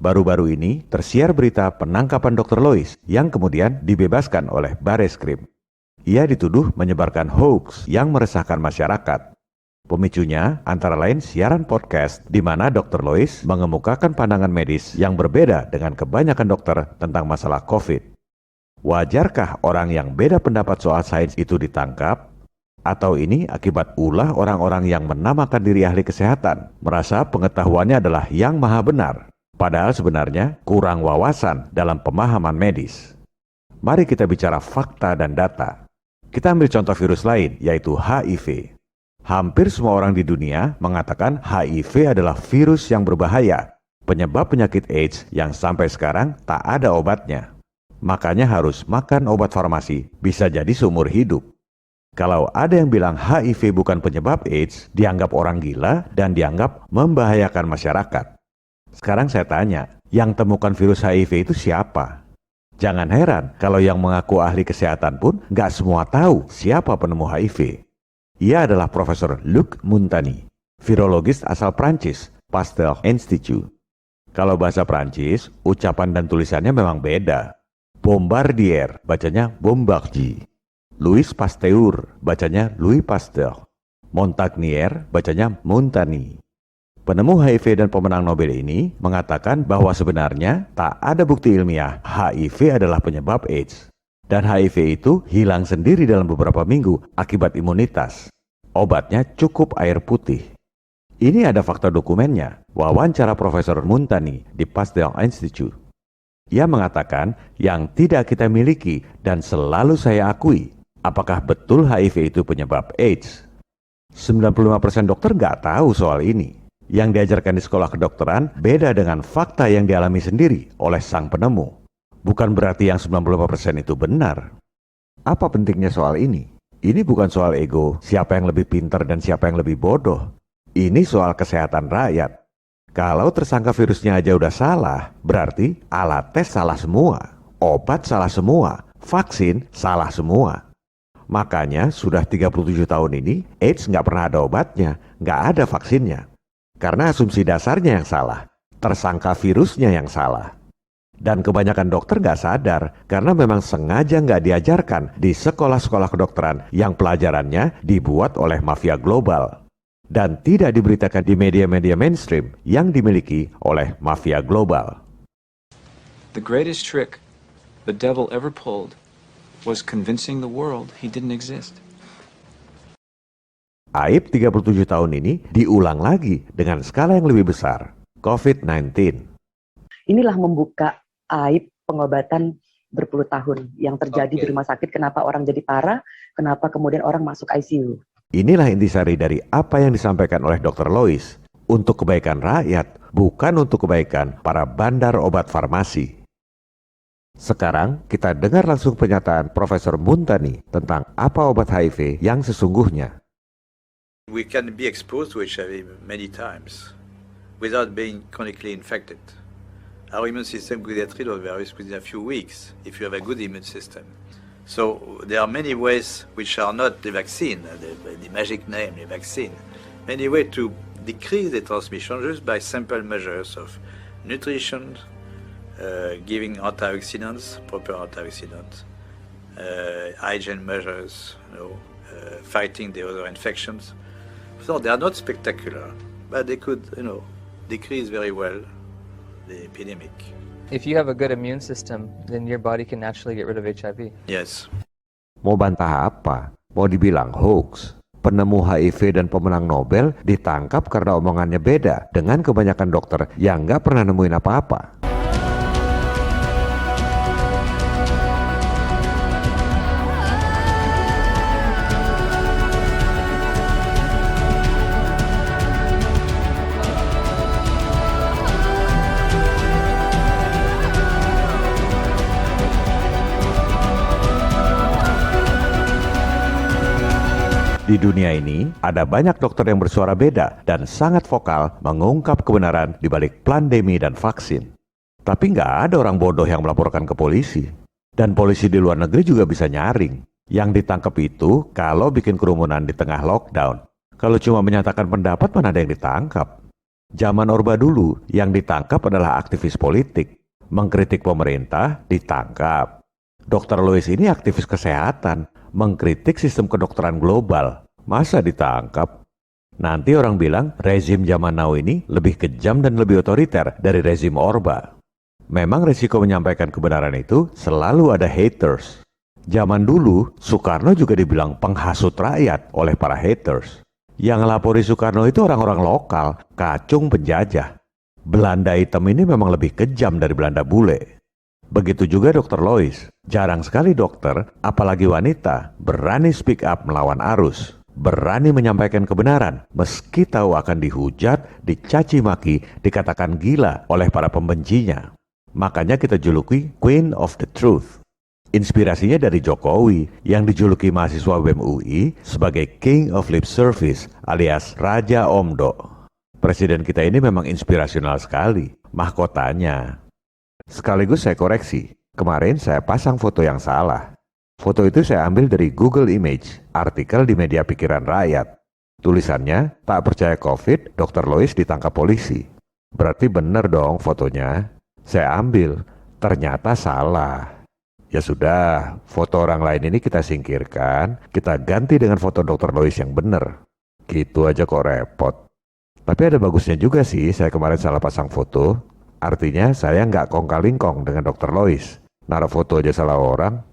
Baru-baru ini tersiar berita penangkapan Dr. Lois yang kemudian dibebaskan oleh Bareskrim. Ia dituduh menyebarkan hoax yang meresahkan masyarakat. Pemicunya antara lain siaran podcast di mana Dr. Lois mengemukakan pandangan medis yang berbeda dengan kebanyakan dokter tentang masalah COVID. Wajarkah orang yang beda pendapat soal sains itu ditangkap? Atau ini akibat ulah orang-orang yang menamakan diri ahli kesehatan, merasa pengetahuannya adalah yang maha benar, padahal sebenarnya kurang wawasan dalam pemahaman medis. Mari kita bicara fakta dan data. Kita ambil contoh virus lain, yaitu HIV. Hampir semua orang di dunia mengatakan HIV adalah virus yang berbahaya, penyebab penyakit AIDS yang sampai sekarang tak ada obatnya. Makanya harus makan obat farmasi, bisa jadi seumur hidup. Kalau ada yang bilang HIV bukan penyebab AIDS, dianggap orang gila dan dianggap membahayakan masyarakat. Sekarang saya tanya, yang temukan virus HIV itu siapa? Jangan heran kalau yang mengaku ahli kesehatan pun nggak semua tahu siapa penemu HIV. Ia adalah Profesor Luc Montagny, virologis asal Prancis, Pasteur Institute. Kalau bahasa Prancis, ucapan dan tulisannya memang beda. Bombardier, bacanya Bombardier. Louis Pasteur, bacanya Louis Pasteur. Montagnier, bacanya Montagny. Penemu HIV dan pemenang Nobel ini mengatakan bahwa sebenarnya tak ada bukti ilmiah HIV adalah penyebab AIDS. Dan HIV itu hilang sendiri dalam beberapa minggu akibat imunitas. Obatnya cukup air putih. Ini ada fakta dokumennya, wawancara Profesor Montagny di Pasteur Institute. Ia mengatakan yang tidak kita miliki dan selalu saya akui, apakah betul HIV itu penyebab AIDS? 95% dokter nggak tahu soal ini. Yang diajarkan di sekolah kedokteran beda dengan fakta yang dialami sendiri oleh sang penemu. Bukan berarti yang 95% itu benar. Apa pentingnya soal ini? Ini bukan soal ego, siapa yang lebih pintar dan siapa yang lebih bodoh. Ini soal kesehatan rakyat. Kalau tersangka virusnya aja udah salah, berarti alat tes salah semua, obat salah semua, vaksin salah semua. Makanya sudah 37 tahun ini AIDS nggak pernah ada obatnya, nggak ada vaksinnya. Karena asumsi dasarnya yang salah, tersangka virusnya yang salah. Dan kebanyakan dokter nggak sadar karena memang sengaja nggak diajarkan di sekolah-sekolah kedokteran yang pelajarannya dibuat oleh mafia global. Dan tidak diberitakan di media-media mainstream yang dimiliki oleh mafia global. The greatest trick the devil ever pulled was convincing the world he didn't exist. Aib 37 tahun ini diulang lagi dengan skala yang lebih besar, COVID-19. Inilah membuka aib pengobatan berpuluh tahun yang terjadi di rumah sakit. Kenapa orang jadi parah, kenapa kemudian orang masuk ICU. Inilah intisari dari apa yang disampaikan oleh Dr. Lois, untuk kebaikan rakyat, bukan untuk kebaikan para bandar obat farmasi. Sekarang kita dengar langsung pernyataan Profesor Montagny tentang apa obat HIV yang sesungguhnya. We can be exposed to HIV many times without being chronically infected. Our immune system could get rid of the virus within a few weeks if you have a good immune system. So there are many ways which are not the vaccine, the magic name, the vaccine. Many ways to decrease the transmission just by simple measures of nutrition, giving antioxidants, proper antioxidants, hygiene measures, fighting the other infections. So they are not spectacular, but they could, decrease very well the epidemic. If you have a good immune system, then your body can naturally get rid of HIV. Yes. Mau bantah apa? Mau dibilang hoax? Penemu HIV dan pemenang Nobel ditangkap karena omongannya beda dengan kebanyakan dokter yang nggak pernah nemuin apa-apa. Di dunia ini, ada banyak dokter yang bersuara beda dan sangat vokal mengungkap kebenaran di balik pandemi dan vaksin. Tapi nggak ada orang bodoh yang melaporkan ke polisi. Dan polisi di luar negeri juga bisa nyaring. Yang ditangkap itu kalau bikin kerumunan di tengah lockdown. Kalau cuma menyatakan pendapat, mana ada yang ditangkap. Zaman Orba dulu yang ditangkap adalah aktivis politik. Mengkritik pemerintah, ditangkap. Dr. Lois ini aktivis kesehatan, mengkritik sistem kedokteran global. Masa ditangkap? Nanti orang bilang rezim zaman now ini lebih kejam dan lebih otoriter dari rezim Orba. Memang risiko menyampaikan kebenaran itu selalu ada haters. Zaman dulu, Soekarno juga dibilang penghasut rakyat oleh para haters. Yang ngelapori Soekarno itu orang-orang lokal, kacung penjajah. Belanda hitam ini memang lebih kejam dari Belanda bule. Begitu juga Dr. Lois. Jarang sekali dokter, apalagi wanita, berani speak up melawan arus. Berani menyampaikan kebenaran, meski tahu akan dihujat, dicaci maki, dikatakan gila oleh para pembencinya. Makanya kita juluki Queen of the Truth. Inspirasinya dari Jokowi yang dijuluki mahasiswa BEM UI sebagai King of Lip Service alias Raja Omdo. Presiden kita ini memang inspirasional sekali, mahkotanya. Sekaligus saya koreksi, kemarin saya pasang foto yang salah. Foto itu saya ambil dari Google Image, artikel di media pikiran rakyat. Tulisannya, tak percaya COVID, Dr. Lois ditangkap polisi. Berarti benar dong fotonya. Saya ambil, ternyata salah. Ya sudah, foto orang lain ini kita singkirkan, kita ganti dengan foto Dr. Lois yang benar. Gitu aja kok repot. Tapi ada bagusnya juga sih saya kemarin salah pasang foto. Artinya saya nggak kongkal-lingkong dengan Dr. Lois. Naruh foto aja salah orang.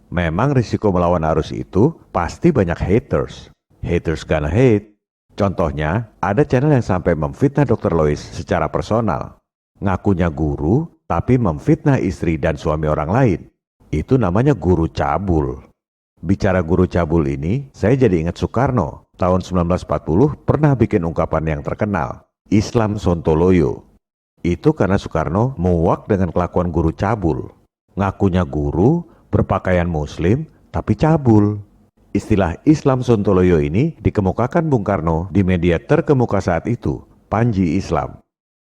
Memang risiko melawan arus itu pasti banyak haters. Haters gonna hate. Contohnya, ada channel yang sampai memfitnah Dr. Lois secara personal. Ngakunya guru, tapi memfitnah istri dan suami orang lain. Itu namanya guru cabul. Bicara guru cabul ini, saya jadi ingat Soekarno. Tahun 1940 pernah bikin ungkapan yang terkenal, Islam Sontoloyo. Itu karena Soekarno muak dengan kelakuan guru cabul. Ngakunya guru, berpakaian muslim, tapi cabul. Istilah Islam Sontoloyo ini dikemukakan Bung Karno di media terkemuka saat itu, Panji Islam.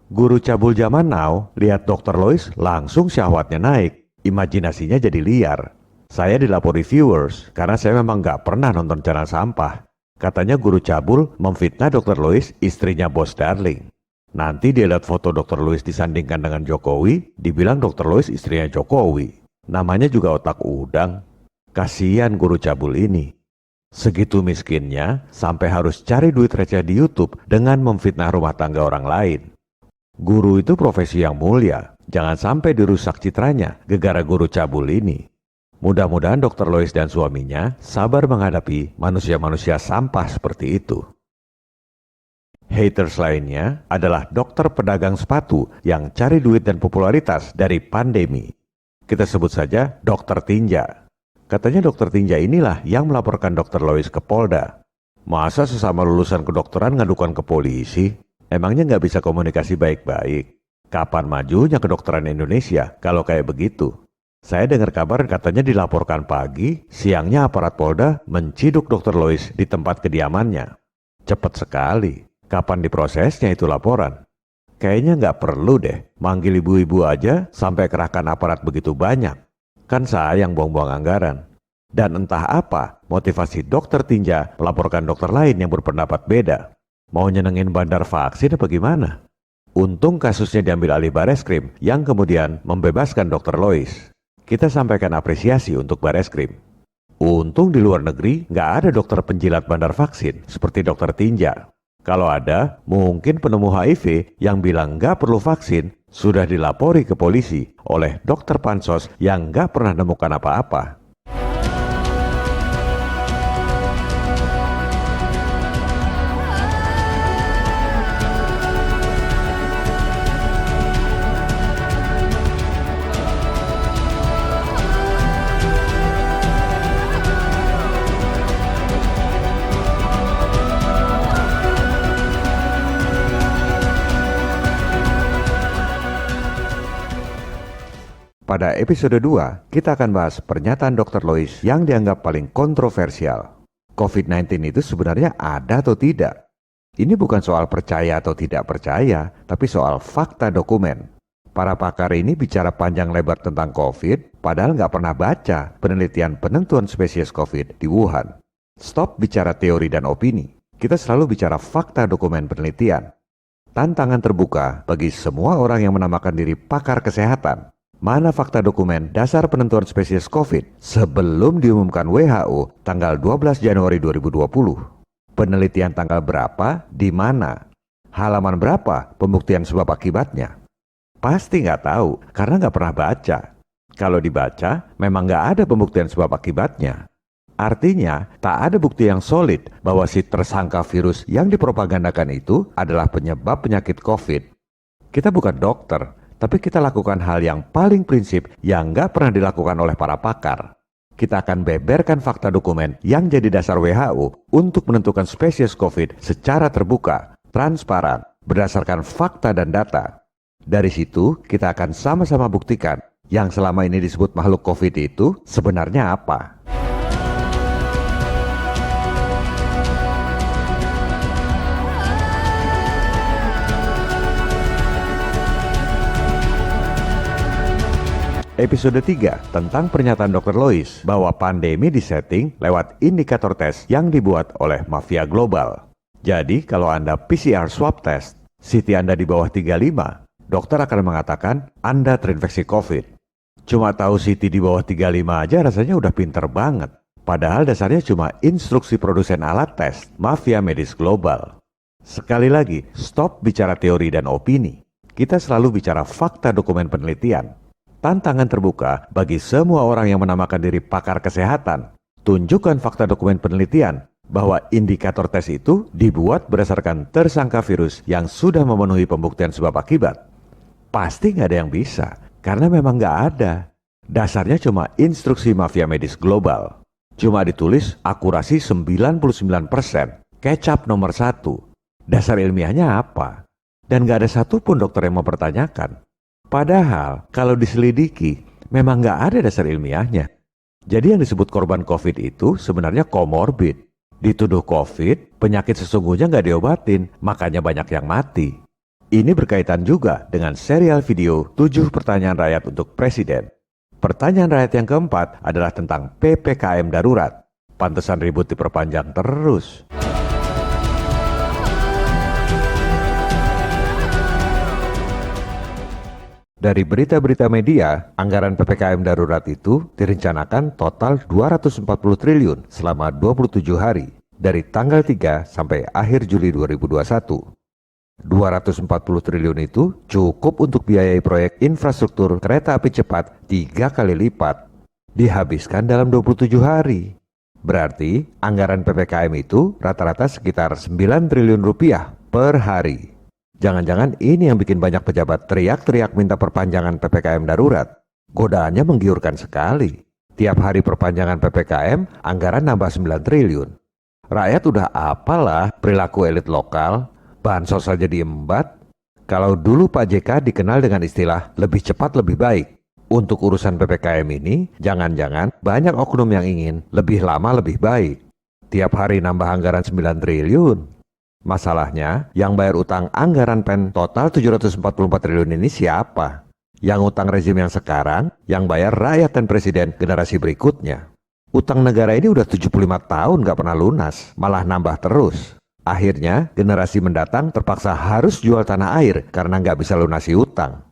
Guru cabul zaman now, lihat Dr. Lois langsung syahwatnya naik. Imajinasinya jadi liar. Saya dilapori viewers karena saya memang gak pernah nonton channel sampah. Katanya guru cabul memfitnah Dr. Lois, istrinya Bos Darling. Nanti dia lihat foto Dr. Lois disandingkan dengan Jokowi, dibilang Dr. Lois istrinya Jokowi. Namanya juga otak udang. Kasihan guru cabul ini. Segitu miskinnya sampai harus cari duit receh di YouTube dengan memfitnah rumah tangga orang lain. Guru itu profesi yang mulia. Jangan sampai dirusak citranya gegara guru cabul ini. Mudah-mudahan Dr. Lois dan suaminya sabar menghadapi manusia-manusia sampah seperti itu. Haters lainnya adalah dokter pedagang sepatu yang cari duit dan popularitas dari pandemi. Kita sebut saja Dokter Tinja. Katanya Dokter Tinja inilah yang melaporkan Dr. Lois ke Polda. Masa sesama lulusan kedokteran ngadukan ke polisi? Emangnya nggak bisa komunikasi baik-baik? Kapan majunya kedokteran Indonesia kalau kayak begitu? Saya dengar kabar katanya dilaporkan pagi, siangnya aparat Polda menciduk Dr. Lois di tempat kediamannya. Cepat sekali. Kapan diprosesnya itu laporan? Kayaknya nggak perlu deh, manggil ibu-ibu aja sampai kerahkan aparat begitu banyak. Kan sayang buang-buang anggaran. Dan entah apa motivasi Dokter Tinja melaporkan dokter lain yang berpendapat beda. Mau nyenengin bandar vaksin apa gimana? Untung kasusnya diambil alih Bareskrim yang kemudian membebaskan Dr. Lois. Kita sampaikan apresiasi untuk Bareskrim. Untung di luar negeri nggak ada dokter penjilat bandar vaksin seperti Dr. Tinja. Kalau ada, mungkin penemu HIV yang bilang nggak perlu vaksin sudah dilapori ke polisi oleh dokter pansos yang nggak pernah nemukan apa-apa. Pada episode 2, kita akan bahas pernyataan Dr. Lois yang dianggap paling kontroversial. COVID-19 itu sebenarnya ada atau tidak? Ini bukan soal percaya atau tidak percaya, tapi soal fakta dokumen. Para pakar ini bicara panjang lebar tentang COVID, padahal nggak pernah baca penelitian penentuan spesies COVID di Wuhan. Stop bicara teori dan opini. Kita selalu bicara fakta dokumen penelitian. tantangan terbuka bagi semua orang yang menamakan diri pakar kesehatan. Mana fakta dokumen dasar penentuan spesies COVID sebelum diumumkan WHO tanggal 12 Januari 2020? Penelitian tanggal berapa, di mana? Halaman berapa pembuktian sebab akibatnya? Pasti nggak tahu karena nggak pernah baca. Kalau dibaca, memang nggak ada pembuktian sebab akibatnya. Artinya, tak ada bukti yang solid bahwa si tersangka virus yang dipropagandakan itu adalah penyebab penyakit COVID. Kita bukan dokter, tapi kita lakukan hal yang paling prinsip yang nggak pernah dilakukan oleh para pakar. Kita akan beberkan fakta dokumen yang jadi dasar WHO untuk menentukan spesies COVID secara terbuka, transparan, berdasarkan fakta dan data. Dari situ, kita akan sama-sama buktikan yang selama ini disebut makhluk COVID itu sebenarnya apa. Episode 3 tentang pernyataan Dr. Lois bahwa pandemi disetting lewat indikator tes yang dibuat oleh mafia global. Jadi kalau Anda PCR swab test, CT Anda di bawah 35, dokter akan mengatakan Anda terinfeksi COVID. Cuma tahu CT di bawah 35 aja rasanya udah pinter banget. Padahal dasarnya cuma instruksi produsen alat tes, mafia medis global. Sekali lagi, stop bicara teori dan opini. Kita selalu bicara fakta dokumen penelitian. Tantangan terbuka bagi semua orang yang menamakan diri pakar kesehatan. Tunjukkan fakta dokumen penelitian bahwa indikator tes itu dibuat berdasarkan tersangka virus yang sudah memenuhi pembuktian sebab akibat. Pasti nggak ada yang bisa, karena memang nggak ada. Dasarnya cuma instruksi mafia medis global. Cuma ditulis akurasi 99%, kecap nomor 1. Dasar ilmiahnya apa? Dan nggak ada satupun dokter yang mempertanyakan. Padahal kalau diselidiki memang nggak ada dasar ilmiahnya. Jadi yang disebut korban COVID itu sebenarnya komorbid. Dituduh COVID, penyakit sesungguhnya nggak diobatin, makanya banyak yang mati. Ini berkaitan juga dengan serial video 7 pertanyaan rakyat untuk Presiden. Pertanyaan rakyat yang keempat adalah tentang PPKM darurat. Pantesan ribut diperpanjang terus. Dari berita-berita media, anggaran PPKM darurat itu direncanakan total 240 triliun selama 27 hari, dari tanggal 3 sampai akhir Juli 2021. 240 triliun itu cukup untuk biayai proyek infrastruktur kereta api cepat 3 kali lipat, dihabiskan dalam 27 hari. Berarti anggaran PPKM itu rata-rata sekitar 9 triliun rupiah per hari. Jangan-jangan ini yang bikin banyak pejabat teriak-teriak minta perpanjangan PPKM darurat. Godaannya menggiurkan sekali. Tiap hari perpanjangan PPKM, anggaran nambah 9 triliun. Rakyat udah apalah perilaku elit lokal, bansos saja diembat. Kalau dulu Pak JK dikenal dengan istilah lebih cepat lebih baik. Untuk urusan PPKM ini, jangan-jangan banyak oknum yang ingin lebih lama lebih baik. Tiap hari nambah anggaran 9 triliun. Masalahnya, yang bayar utang anggaran PEN total 744 triliun ini siapa? Yang utang rezim yang sekarang, yang bayar rakyat dan presiden generasi berikutnya. Utang negara ini udah 75 tahun gak pernah lunas, malah nambah terus. Akhirnya, generasi mendatang terpaksa harus jual tanah air karena gak bisa lunasi utang.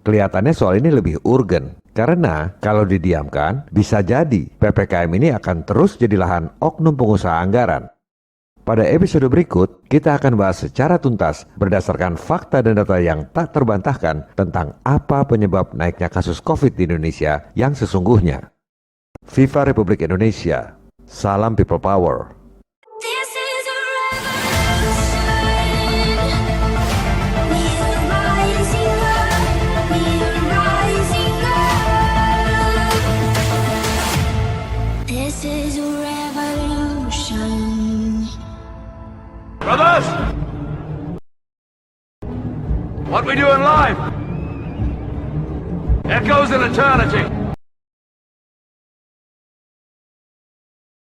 Kelihatannya soal ini lebih urgen, karena kalau didiamkan, bisa jadi PPKM ini akan terus jadi lahan oknum pengusaha anggaran. Pada episode berikut, kita akan bahas secara tuntas berdasarkan fakta dan data yang tak terbantahkan tentang apa penyebab naiknya kasus COVID di Indonesia yang sesungguhnya. Viva Republik Indonesia. Salam People Power. Brothers! What we do in life echoes in eternity.